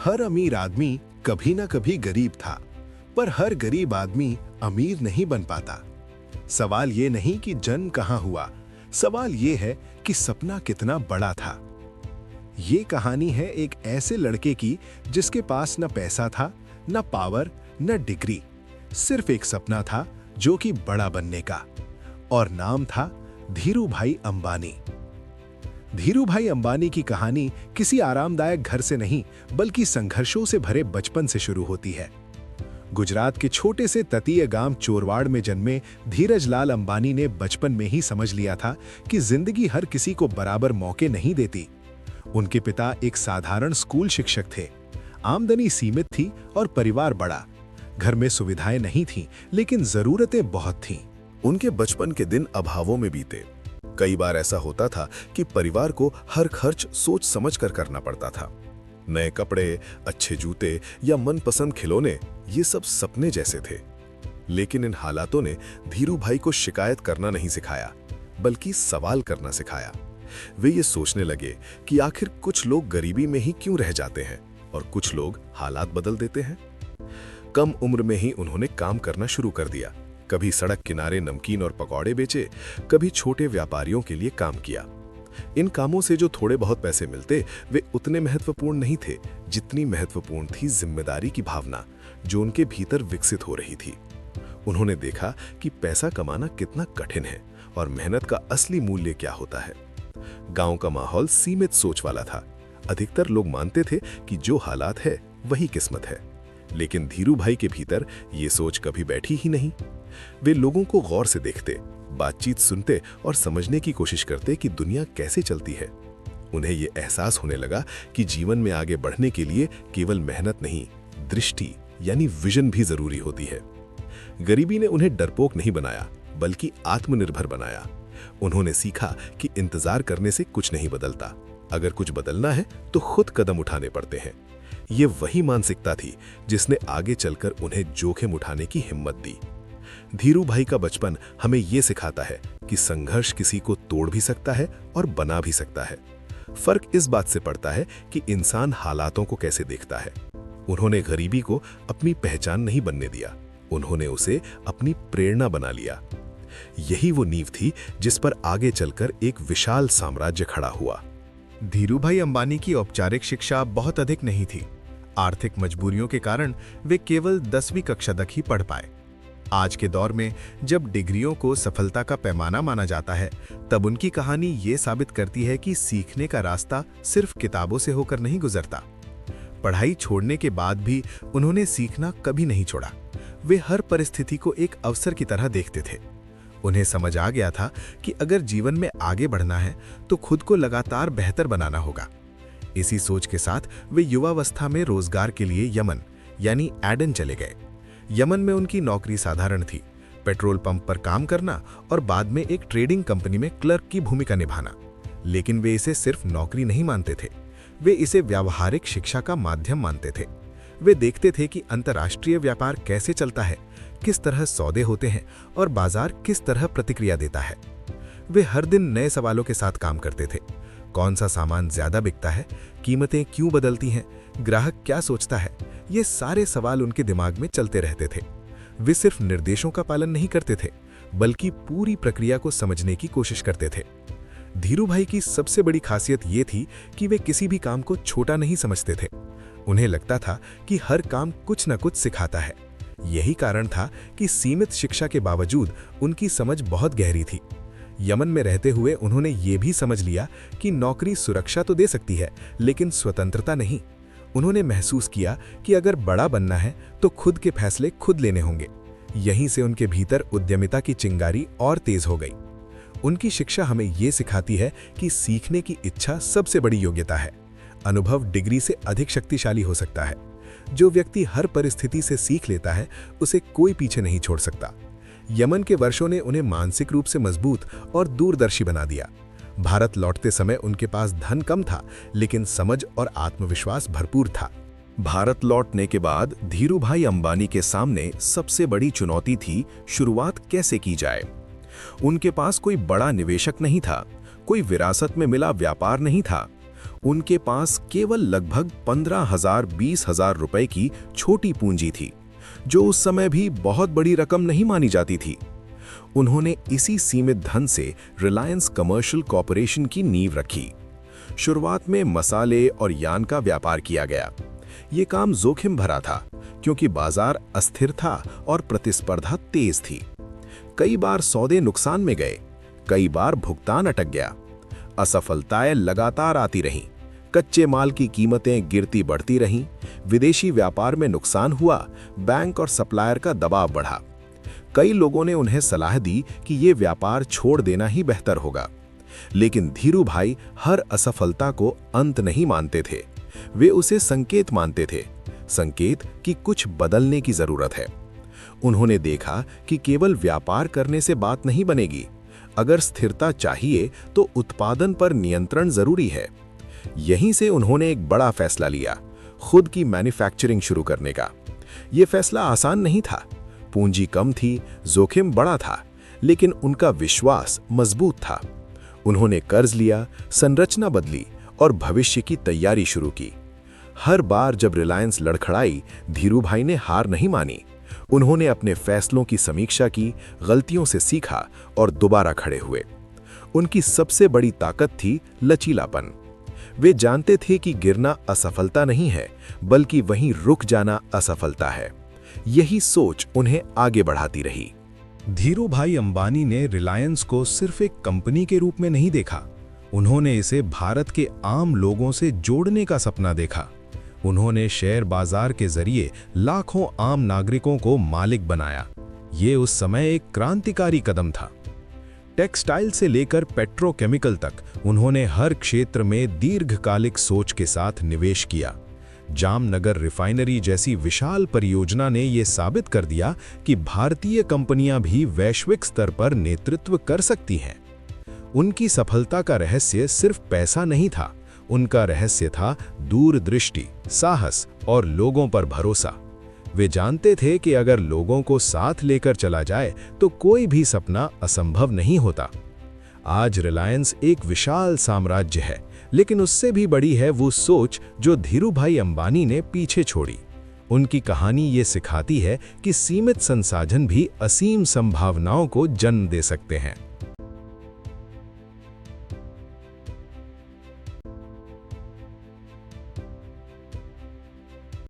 हर अमीर आदमी कभी ना कभी गरीब था, पर हर गरीब आदमी अमीर नहीं बन पाता। सवाल ये नहीं कि जन्म कहाँ हुआ, सवाल ये है कि सपना कितना बड़ा था। ये कहानी है एक ऐसे लड़के की जिसके पास न पैसा था, न पावर, न डिग्री, सिर्फ एक सपना था जो कि बड़ा बनने का, और नाम था धीरूभाई अंबानी। धीरूभाई अंबानी की कहानी किसी आरामदायक घर से नहीं बल्कि संघर्षों से भरे बचपन से शुरू होती है। गुजरात के छोटे से तटीय गांव चोरवाड़ में जन्मे धीरजलाल अंबानी ने बचपन में ही समझ लिया था कि जिंदगी हर किसी को बराबर मौके नहीं देती। उनके पिता एक साधारण स्कूल शिक्षक थे। आमदनी सीमित थी और परिवार बड़ा। घर में सुविधाएं नहीं थीं, लेकिन जरूरतें बहुत थीं। उनके बचपन के दिन अभावों में बीते। कई बार ऐसा होता था कि परिवार को हर खर्च सोच समझ कर करना पड़ता था। नए कपड़े, अच्छे जूते या मनपसंद खिलौने, ये सब सपने जैसे थे। लेकिन इन हालातों ने धीरूभाई को शिकायत करना नहीं सिखाया, बल्कि सवाल करना सिखाया। वे ये सोचने लगे कि आखिर कुछ लोग गरीबी में ही क्यों रह जाते हैं और कुछ लोग हालात बदल देते हैं। कम उम्र में ही उन्होंने काम करना शुरू कर दिया। कभी सड़क किनारे नमकीन और पकौड़े बेचे, कभी छोटे व्यापारियों के लिए काम किया। इन कामों से जो थोड़े बहुत पैसे मिलते वे उतने महत्वपूर्ण नहीं थे जितनी महत्वपूर्ण थी जिम्मेदारी की भावना जो उनके भीतर विकसित हो रही थी। उन्होंने देखा कि पैसा कमाना कितना कठिन है और मेहनत का असली मूल्य क्या होता है। गांव का माहौल सीमित सोच वाला था। अधिकतर लोग मानते थे कि जो हालात है वही किस्मत है, लेकिन धीरूभाई के भीतर ये सोच कभी बैठी ही नहीं। वे लोगों को गौर से देखते, बातचीत सुनते और समझने की कोशिश करते कि दुनिया कैसे चलती है। उन्हें ये एहसास होने लगा कि जीवन में आगे बढ़ने के लिए केवल मेहनत नहीं, दृष्टि यानी विजन भी जरूरी होती है। गरीबी ने उन्हें डरपोक नहीं बनाया, बल्कि आत्मनिर्भर बनाया। उन्होंने सीखा कि इंतजार करने से कुछ नहीं बदलता। अगर कुछ बदलना है तो खुद कदम उठाने पड़ते हैं। ये वही मानसिकता थी जिसने आगे चलकर उन्हें जोखिम उठाने की हिम्मत दी। धीरूभाई का बचपन हमें ये सिखाता है कि संघर्ष किसी को तोड़ भी सकता है और बना भी सकता है। फर्क इस बात से पड़ता है कि इंसान हालातों को कैसे देखता है। उन्होंने गरीबी को अपनी पहचान नहीं बनने दिया, उन्होंने उसे अपनी प्रेरणा बना लिया। यही वो नींव थी जिस पर आगे चलकर एक विशाल साम्राज्य खड़ा हुआ। धीरूभाई अंबानी की औपचारिक शिक्षा बहुत अधिक नहीं थी। आर्थिक मजबूरियों के कारण वे केवल 10वीं कक्षा तक ही पढ़ पाए। आज के दौर में जब डिग्रियों को सफलता का पैमाना माना जाता है, तब उनकी कहानी ये साबित करती है कि सीखने का रास्ता सिर्फ किताबों से होकर नहीं गुजरता। पढ़ाई छोड़ने के बाद भी उन्होंने सीखना कभी नहीं छोड़ा। वे हर परिस्थिति को एक अवसर की तरह देखते थे। उन्हें समझ आ गया था कि अगर जीवन में आगे बढ़ना है तो खुद को लगातार बेहतर बनाना होगा। इसी सोच के साथ वे युवावस्था में रोजगार के लिए यमन यानी एडन चले गए। यमन में उनकी नौकरी साधारण थी, पेट्रोल पंप पर काम करना और बाद में एक ट्रेडिंग कंपनी में क्लर्क की भूमिका निभाना। लेकिन वे इसे सिर्फ नौकरी नहीं मानते थे, वे इसे व्यावहारिक शिक्षा का माध्यम मानते थे। वे देखते थे कि अंतर्राष्ट्रीय व्यापार कैसे चलता है, किस तरह सौदे होते हैं और बाजार किस तरह प्रतिक्रिया देता है। वे हर दिन नए सवालों के साथ काम करते थे। कौन सा सामान ज्यादा बिकता है, कीमतें क्यों बदलती हैं, ग्राहक क्या सोचता है, ये सारे सवाल उनके दिमाग में चलते रहते थे। वे सिर्फ निर्देशों का पालन नहीं करते थे, बल्कि पूरी प्रक्रिया को समझने की कोशिश करते थे। धीरूभाई की सबसे बड़ी खासियत ये थी कि वे किसी भी काम को छोटा नहीं समझते थे। उन्हें लगता था कि हर काम कुछ न कुछ सिखाता है। यही कारण था कि सीमित शिक्षा के बावजूद उनकी समझ बहुत गहरी थी। यमन में रहते हुए उन्होंने ये भी समझ लिया कि नौकरी सुरक्षा तो दे सकती है, लेकिन स्वतंत्रता नहीं। उन्होंने महसूस किया कि अगर बड़ा बनना है तो खुद के फैसले खुद लेने होंगे। यहीं से उनके भीतर उद्यमिता की चिंगारी और तेज हो गई। उनकी शिक्षा हमें ये सिखाती है कि सीखने की इच्छा सबसे बड़ी योग्यता है। अनुभव डिग्री से अधिक शक्तिशाली हो सकता है। जो व्यक्ति हर परिस्थिति से सीख लेता है, उसे कोई पीछे नहीं छोड़ सकता। यमन के वर्षों ने उन्हें मानसिक रूप से मजबूत और दूरदर्शी बना दिया। भारत लौटते समय उनके पास धन कम था, लेकिन समझ और आत्मविश्वास भरपूर था। भारत लौटने के बाद धीरूभाई अंबानी के सामने सबसे बड़ी चुनौती थी शुरुआत कैसे की जाए। उनके पास कोई बड़ा निवेशक नहीं था, कोई विरासत में मिला व्यापार नहीं था। उनके पास केवल लगभग 15,000-20,000 रुपए की छोटी पूंजी थी, जो उस समय भी बहुत बड़ी रकम नहीं मानी जाती थी। उन्होंने इसी सीमित धन से रिलायंस कमर्शियल कॉरपोरेशन की नींव रखी। शुरुआत में मसाले और यान का व्यापार किया गया। ये काम जोखिम भरा था, क्योंकि बाजार अस्थिर था और प्रतिस्पर्धा तेज थी। कई बार सौदे नुकसान में गए, कई बार भुगतान अटक गया। असफलताएं लगातार आती रहीं, कच्चे माल की कीमतें गिरती बढ़ती रहीं, विदेशी व्यापार में नुकसान हुआ, बैंक और सप्लायर का दबाव बढ़ा। कई लोगों ने उन्हें सलाह दी कि ये व्यापार छोड़ देना ही बेहतर होगा, लेकिन धीरू भाई हर असफलता को अंत नहीं मानते थे। वे उसे संकेत मानते थे, संकेत कि कुछ बदलने की जरूरत है। उन्होंने देखा कि केवल व्यापार करने से बात नहीं बनेगी। अगर स्थिरता चाहिए तो उत्पादन पर नियंत्रण जरूरी है। यहीं से उन्होंने एक बड़ा फैसला लिया, खुद की मैन्युफैक्चरिंग शुरू करने का। यह फैसला आसान नहीं था, पूंजी कम थी, जोखिम बड़ा था, लेकिन उनका विश्वास मजबूत था। उन्होंने कर्ज लिया, संरचना बदली और भविष्य की तैयारी शुरू की। हर बार जब रिलायंस लड़खड़ाई, धीरू भाई ने हार नहीं मानी। उन्होंने अपने फैसलों की समीक्षा की, गलतियों से सीखा और दोबारा खड़े हुए। उनकी सबसे बड़ी ताकत थी लचीलापन। वे जानते थे कि गिरना असफलता नहीं है, बल्कि वहीं रुक जाना असफलता है। यही सोच उन्हें आगे बढ़ाती रही। धीरू भाई अंबानी ने रिलायंस को सिर्फ एक कंपनी के रूप में नहीं देखा, उन्होंने इसे भारत के आम लोगों से जोड़ने का सपना देखा। उन्होंने शेयर बाजार के जरिए लाखों आम नागरिकों को मालिक बनाया। ये उस समय एक क्रांतिकारी कदम था। टेक्सटाइल से लेकर पेट्रोकेमिकल तक उन्होंने हर क्षेत्र में दीर्घकालिक सोच के साथ निवेश किया। जामनगर रिफाइनरी जैसी विशाल परियोजना ने यह साबित कर दिया कि भारतीय कंपनियां भी वैश्विक स्तर पर नेतृत्व कर सकती हैं। उनकी सफलता का रहस्य सिर्फ पैसा नहीं था, उनका रहस्य था दूरदृष्टि, साहस और लोगों पर भरोसा। वे जानते थे कि अगर लोगों को साथ लेकर चला जाए तो कोई भी सपना असंभव नहीं होता। आज रिलायंस एक विशाल साम्राज्य है, लेकिन उससे भी बड़ी है वो सोच जो धीरू भाई अंबानी ने पीछे छोड़ी। उनकी कहानी ये सिखाती है कि सीमित संसाधन भी असीम संभावनाओं को जन्म दे सकते हैं।